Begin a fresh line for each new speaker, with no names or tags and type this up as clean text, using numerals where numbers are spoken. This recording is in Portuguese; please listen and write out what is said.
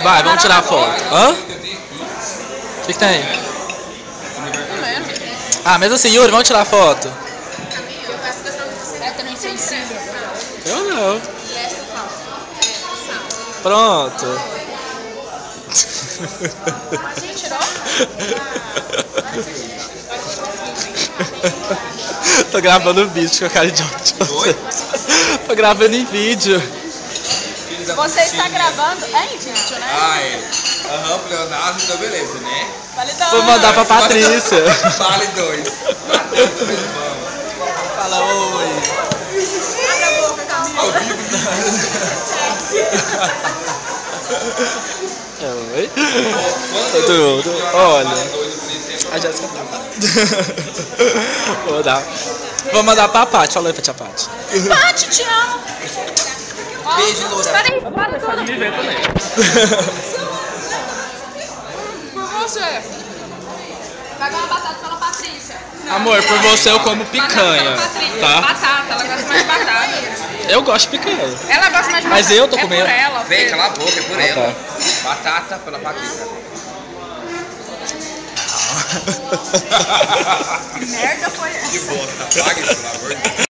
Vai, vamos tirar a foto. Hã? O que tem? Ah, mas assim, Yuri, vamos tirar a foto? Eu não. Pronto. Tô gravando vídeo com a cara de ódio. Tô gravando em vídeo.
Você está gravando em vídeo, né?
Ah, é. Aham, pro Leonardo, então beleza, né?
Vale 2.
Vou mandar pra Patrícia.
Vale 2.
Fala oi.
Abre a boca, Camila.
Ao vivo.
Oi? Todo mundo. Olha. A Jéssica tá. Vou mandar pra Paty. Fala oi pra tia Paty.
Paty, te amo.
Beijo, Loura.
Peraí, para tudo. Por você. Vai ganhar batata pela Patrícia.
Amor, por você eu como picanha, tá?
Batata, ela gosta mais de batata.
Eu gosto de picanha.
Ela gosta mais de batata.
Mas eu tô comendo.
É por ela.
Vem, cala a boca, é por ela.
Tá.
Batata pela Patrícia.
Que merda foi essa?
Que bosta, pague, pelo amor de Deus.